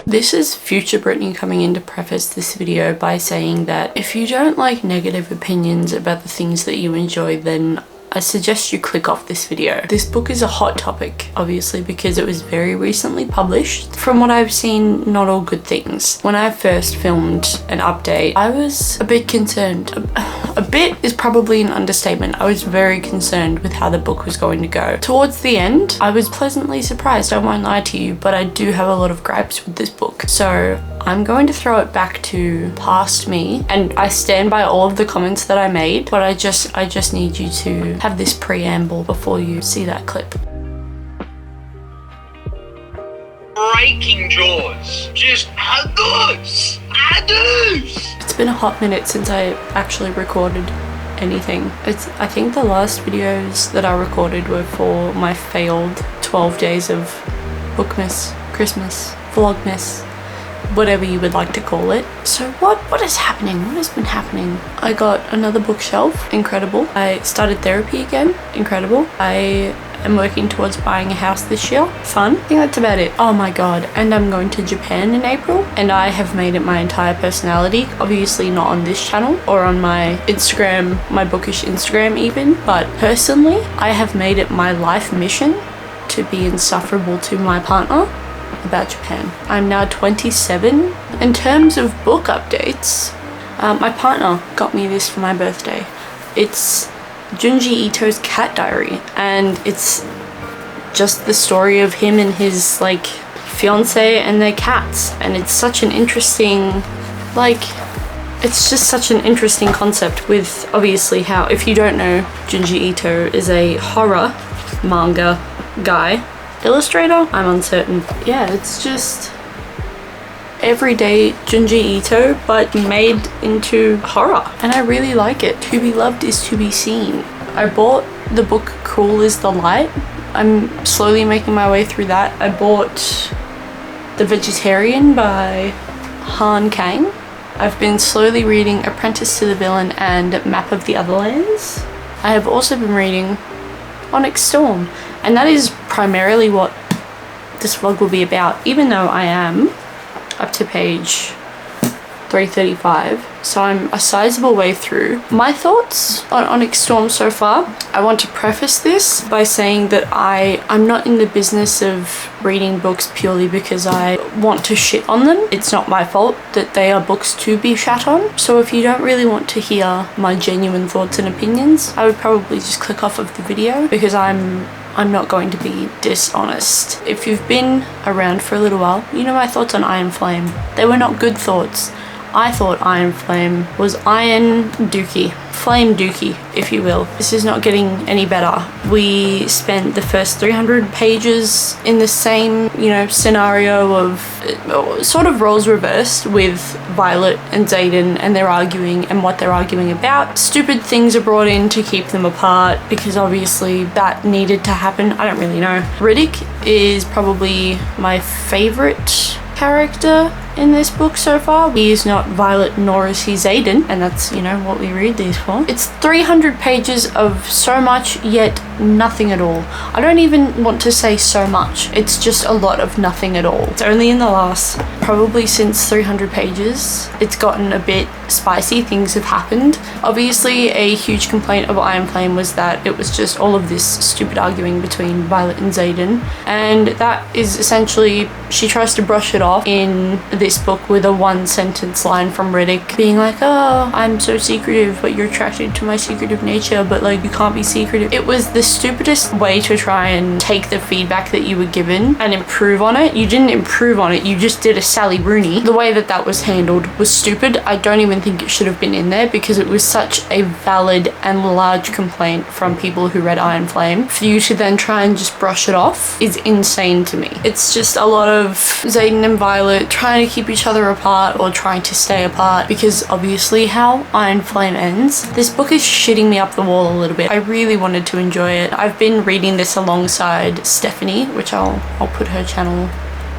This is future Brittany coming in to preface this video by saying that if you don't like negative opinions about the things that you enjoy, then I suggest you click off this video. This book is a hot topic, obviously, because it was very recently published. From what I've seen, not all good things. When I first filmed an update, I was a bit concerned. A bit is probably an understatement. I was very concerned with how the book was going to go. Towards the end, I was pleasantly surprised, I won't lie to you, but I do have a lot of gripes with this book. So I'm going to throw it back to past me, and I stand by all of the comments that I made, but I just need you to have this preamble before you see that clip. Breaking jaws. Just adus. It's been a hot minute since I actually recorded anything. I think the last videos that I recorded were for my failed 12 days of Bookmas, Christmas, Vlogmas, whatever you would like to call it. So what is happening? What has been happening? I got another bookshelf, incredible. I started therapy again, incredible. I am working towards buying a house this year, fun. I think that's about it. Oh my god, and I'm going to Japan in April, and I have made it my entire personality, obviously not on this channel or on my Instagram, my bookish Instagram even, but personally I have made it my life mission to be insufferable to my partner about Japan. I'm now 27. In terms of book updates, my partner got me this for my birthday. It's Junji Ito's Cat Diary, and it's just the story of him and his like fiance and their cats, and it's such an interesting, like, it's just such an interesting concept with obviously how, if you don't know, Junji Ito is a horror manga guy. Illustrator? I'm uncertain. Yeah, it's just everyday Junji Ito, but made into horror. And I really like it. To be loved is to be seen. I bought the book Cruel is the Light. I'm slowly making my way through that. I bought The Vegetarian by Han Kang. I've been slowly reading Apprentice to the Villain and Map of the Otherlands. I have also been reading Onyx Storm, and that is primarily what this vlog will be about, even though I am up to page 335, so I'm a sizable way through. My thoughts on Onyx Storm so far, I want to preface this by saying that I'm not in the business of reading books purely because I want to shit on them. It's not my fault that they are books to be shat on. So if you don't really want to hear my genuine thoughts and opinions, I would probably just click off of the video, because I'm not going to be dishonest. If you've been around for a little while, you know my thoughts on Iron Flame. They were not good thoughts. I thought Iron Flame was Iron Dookie. Flame Dookie, if you will. This is not getting any better. We spent the first 300 pages in the same, scenario of sort of roles reversed with Violet and Xaden, and they're arguing and what they're arguing about. Stupid things are brought in to keep them apart because obviously that needed to happen. I don't really know. Riddick is probably my favorite character in this book so far. He is not Violet, nor is he Xaden, and that's, what we read these for. It's 300 pages of so much, yet nothing at all. I don't even want to say so much. It's just a lot of nothing at all. It's only in the last, probably since 300 pages, it's gotten a bit spicy. Things have happened. Obviously, a huge complaint of Iron Flame was that it was just all of this stupid arguing between Violet and Xaden, and that is essentially, she tries to brush it off in this book with a one-sentence line from Riddick being like, oh, I'm so secretive, but you're attracted to my secretive nature, but like, you can't be secretive. It was the stupidest way to try and take the feedback that you were given and improve on it. You didn't improve on it, you just did a Sally Rooney. The way that was handled was stupid. I don't even think it should have been in there because it was such a valid and large complaint from people who read Iron Flame. For you to then try and just brush it off is insane to me. It's just a lot of Xaden and Violet trying to keep each other apart or trying to stay apart, because obviously how Iron Flame ends, this book is shitting me up the wall a little bit. I really wanted to enjoy it. I've been reading this alongside Stephanie, which I'll put her channel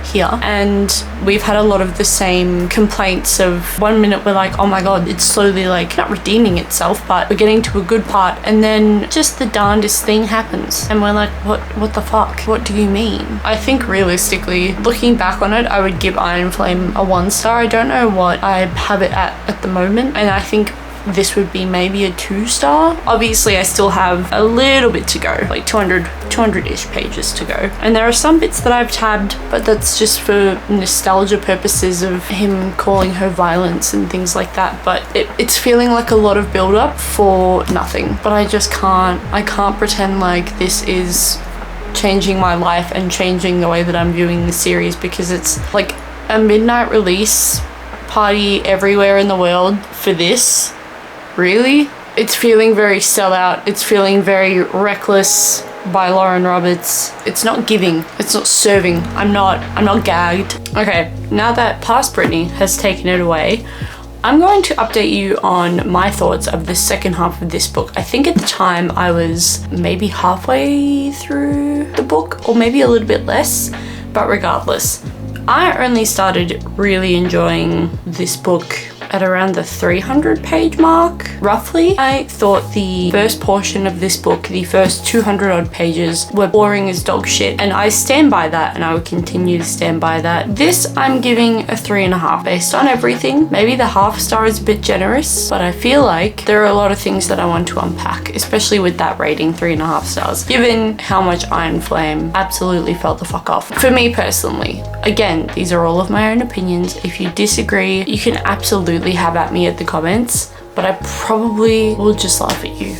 here, and we've had a lot of the same complaints of 1 minute we're like, oh my god, it's slowly like not redeeming itself, but we're getting to a good part, and then just the darndest thing happens and we're like, what the fuck, what do you mean? I think realistically, looking back on it, I would give Iron Flame a 1 star. I don't know what I have it at the moment, and I think this would be maybe a 2 star. Obviously I still have a little bit to go, like 200-ish pages to go, and there are some bits that I've tabbed, but that's just for nostalgia purposes of him calling her violence and things like that. But it's feeling like a lot of build up for nothing. But I can't pretend like this is changing my life and changing the way that I'm viewing the series, because it's like a midnight release party everywhere in the world for this. Really? It's feeling very sellout. It's feeling very reckless by Lauren Roberts. It's not giving. It's not serving. I'm not gagged. Okay, now that past Brittany has taken it away, I'm going to update you on my thoughts of the second half of this book. I think at the time I was maybe halfway through the book, or maybe a little bit less, but regardless, I only started really enjoying this book at around the 300 page mark, roughly. I thought the first portion of this book, the first 200 odd pages, were boring as dog shit, and I stand by that, and I would continue to stand by that. This I'm giving a 3.5 based on everything. Maybe the half star is a bit generous, but I feel like there are a lot of things that I want to unpack, especially with that rating, 3.5 stars, given how much Iron Flame absolutely felt the fuck off. For me personally, again, these are all of my own opinions. If you disagree, you can absolutely have at me at the comments, but I probably will just laugh at you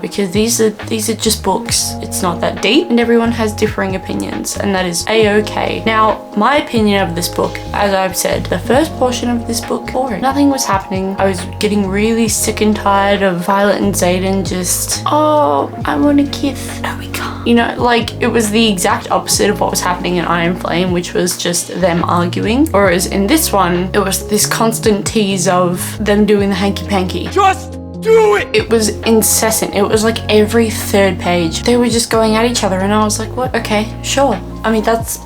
because these are just books. It's not that deep, and everyone has differing opinions, and that is a-okay. Now, my opinion of this book, as I've said, the first portion of this book, boring. Nothing was happening. I was getting really sick and tired of Violet and Xaden just, oh, I want to kiss. No, we can't. You know, like, it was the exact opposite of what was happening in Iron Flame, which was just them arguing. Whereas in this one, it was this constant tease of them doing the hanky-panky. Just do it! It was incessant. It was like every third page they were just going at each other, and I was like, what? Okay, sure. I mean, that's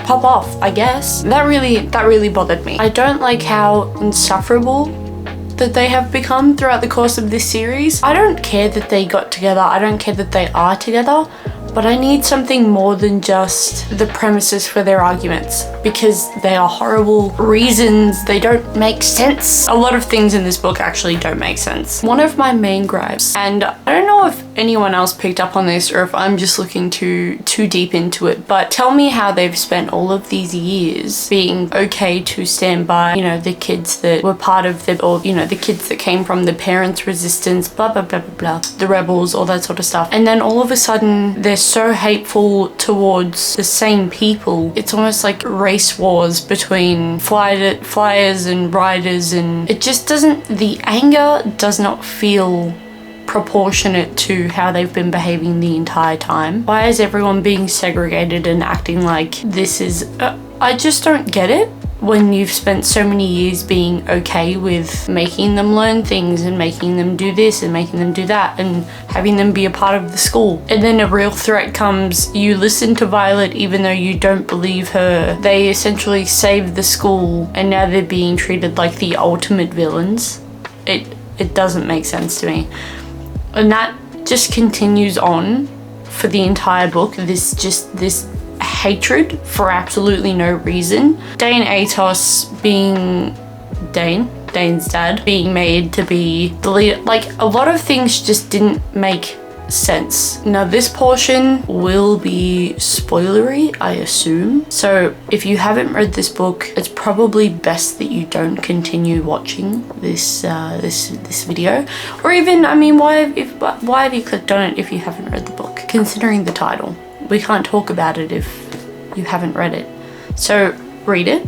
pop off, I guess. That really bothered me. I don't like how insufferable that they have become throughout the course of this series. I don't care that they got together. I don't care that they are together. But I need something more than just the premises for their arguments, because they are horrible reasons. They don't make sense. A lot of things in this book actually don't make sense. One of my main gripes, and I don't know if anyone else picked up on this or if I'm just looking too deep into it, but tell me how they've spent all of these years being okay to stand by, you know, the kids that were part of the, or, you know, the kids that came from the parents' resistance, blah, blah, blah, blah, blah, the rebels, all that sort of stuff. And then all of a sudden they're so hateful towards the same people. It's almost like race wars between flyers and riders, and it just doesn't, the anger does not feel proportionate to how they've been behaving the entire time. Why is everyone being segregated and acting like this is, I just don't get it. When you've spent so many years being okay with making them learn things and making them do this and making them do that and having them be a part of the school, and then a real threat comes, you listen to Violet even though you don't believe her. They essentially saved the school, and now they're being treated like the ultimate villains. It doesn't make sense to me. And that just continues on for the entire book. This hatred for absolutely no reason. Dane Atos being Dane's dad, being made to be the leader. Like, a lot of things just didn't make sense. Now, this portion will be spoilery, I assume. So if you haven't read this book, it's probably best that you don't continue watching this video. Or even, I mean, why have you clicked on it if you haven't read the book? Considering the title, we can't talk about it if you haven't read it. So read it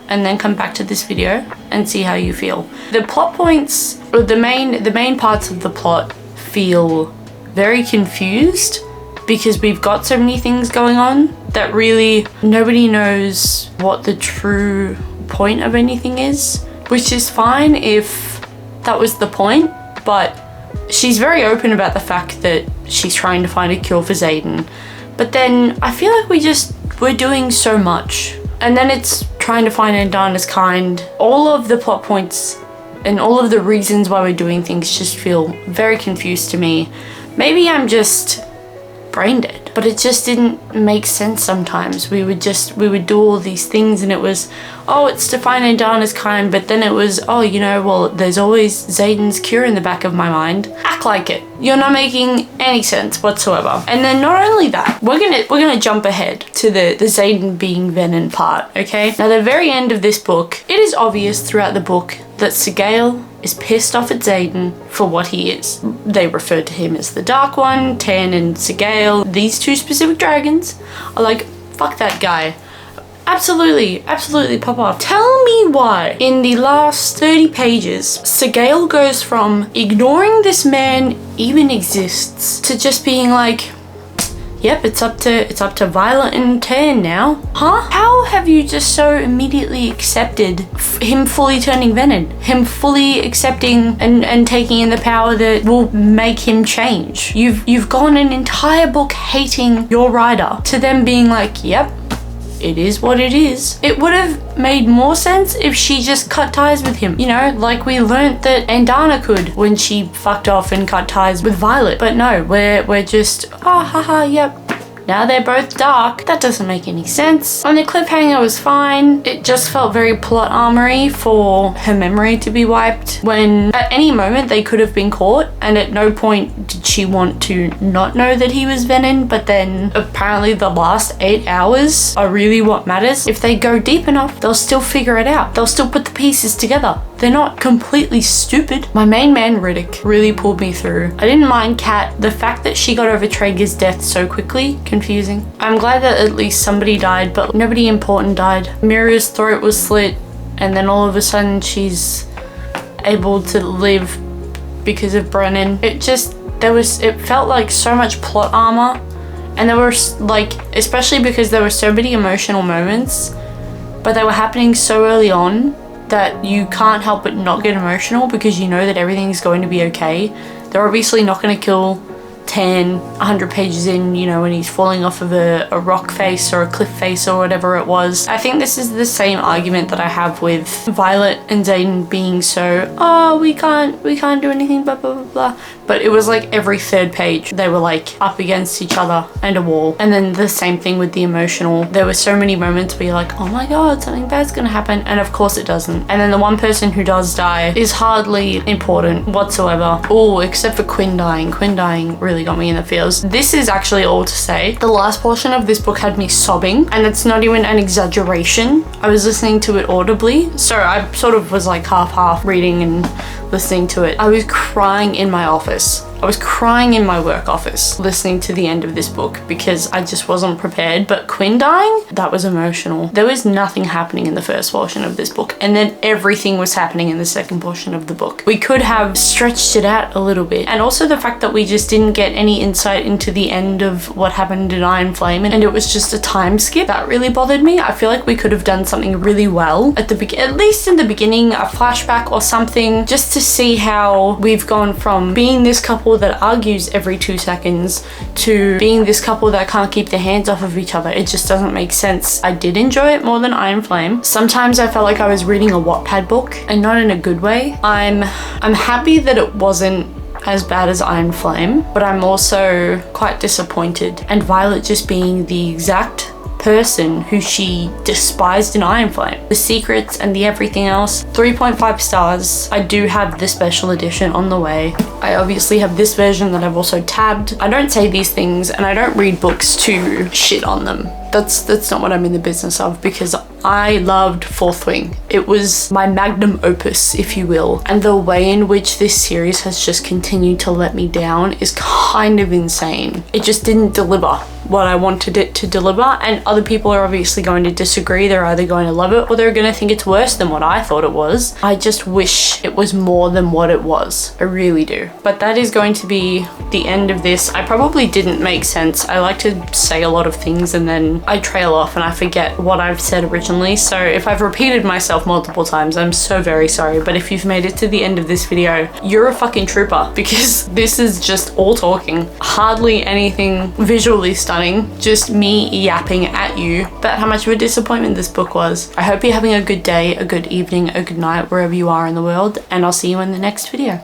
and then come back to this video and see how you feel. The plot points, or the main parts of the plot, feel very confused because we've got so many things going on that really nobody knows what the true point of anything is, which is fine if that was the point, but she's very open about the fact that she's trying to find a cure for Xaden. But then I feel like we just we're doing so much. And then it's trying to find Andana's kind. All of the plot points and all of the reasons why we're doing things just feel very confused to me. Maybe I'm just brain dead, but it just didn't make sense sometimes. We would do all these things and it was, oh, it's to find Andana's kind, but then it was, oh, you know, well, there's always Xaden's cure in the back of my mind. Act like it. You're not making any sense whatsoever. And then not only that, we're gonna jump ahead to the Xaden being Venom part, okay? Now, the very end of this book, it is obvious throughout the book that Sigale is pissed off at Xaden for what he is. They refer to him as the Dark One. Tan and Sigale, these two specific dragons, are like, fuck that guy. Absolutely, absolutely pop off. Tell me why in the last 30 pages, Sigale goes from ignoring this man even exists to just being like, yep, it's up to Violet and Tan now. Huh? How have you just so immediately accepted him fully turning Venom? Him fully accepting and taking in the power that will make him change? You've gone an entire book hating your writer to them being like, yep, it is what it is. It would have made more sense if she just cut ties with him. You know, like we learnt that Andana could when she fucked off and cut ties with Violet. But no, we're just, oh, haha, yep. Now they're both dark. That doesn't make any sense. On the cliffhanger was fine. It just felt very plot armory for her memory to be wiped when at any moment they could have been caught, and at no point did she want to not know that he was Venom. But then apparently the last 8 hours are really what matters. If they go deep enough, they'll still figure it out. They'll still put the pieces together. They're not completely stupid. My main man, Riddick, really pulled me through. I didn't mind Kat. The fact that she got over Traeger's death so quickly, confusing. I'm glad that at least somebody died, but nobody important died. Miria's throat was slit, and then all of a sudden she's able to live because of Brennan. It felt like so much plot armor, and there were like, especially because there were so many emotional moments, but they were happening so early on that you can't help but not get emotional because you know that everything's going to be okay. They're obviously not going to kill Tan 100 pages in, you know, when he's falling off of a rock face or a cliff face or whatever it was. I think this is the same argument that I have with Violet and Xaden being so, oh, we can't do anything, blah, blah, blah, blah. But it was like every third page, they were like up against each other and a wall. And then the same thing with the emotional. There were so many moments where you're like, oh my God, something bad's gonna happen. And of course it doesn't. And then the one person who does die is hardly important whatsoever. Oh, except for Quinn dying. Quinn dying really got me in the feels. This is actually all to say, the last portion of this book had me sobbing, and it's not even an exaggeration. I was listening to it audibly, so I sort of was like half reading and listening to it. I was crying in my office. I was crying in my work office listening to the end of this book because I just wasn't prepared. But Quinn dying, that was emotional. There was nothing happening in the first portion of this book, and then everything was happening in the second portion of the book. We could have stretched it out a little bit. And also the fact that we just didn't get any insight into the end of what happened in Iron Flame, and it was just a time skip. That really bothered me. I feel like we could have done something really well at least in the beginning, a flashback or something, just to see how we've gone from being this couple that argues every 2 seconds to being this couple that can't keep their hands off of each other. It just doesn't make sense. I did enjoy it more than Iron Flame. Sometimes I felt like I was reading a Wattpad book, and not in a good way. I'm happy that it wasn't as bad as Iron Flame, but I'm also quite disappointed. And Violet just being the exact person who she despised in Iron Flame. The secrets and the everything else, 3.5 stars. I do have the special edition on the way. I obviously have this version that I've also tabbed. I don't say these things and I don't read books to shit on them. That's not what I'm in the business of, because I loved Fourth Wing. It was my magnum opus, if you will. And the way in which this series has just continued to let me down is kind of insane. It just didn't deliver what I wanted it to deliver, and other people are obviously going to disagree. They're either going to love it or they're going to think it's worse than what I thought it was. I just wish it was more than what it was. I really do. But that is going to be the end of this. I probably didn't make sense. I like to say a lot of things and then I trail off and I forget what I've said originally. So if I've repeated myself multiple times, I'm so very sorry. But if you've made it to the end of this video, you're a fucking trooper, because this is just all talking. Hardly anything visually stunning. stunning. Just me yapping at you about how much of a disappointment this book was. I hope you're having a good day, a good evening, a good night, wherever you are in the world, and I'll see you in the next video.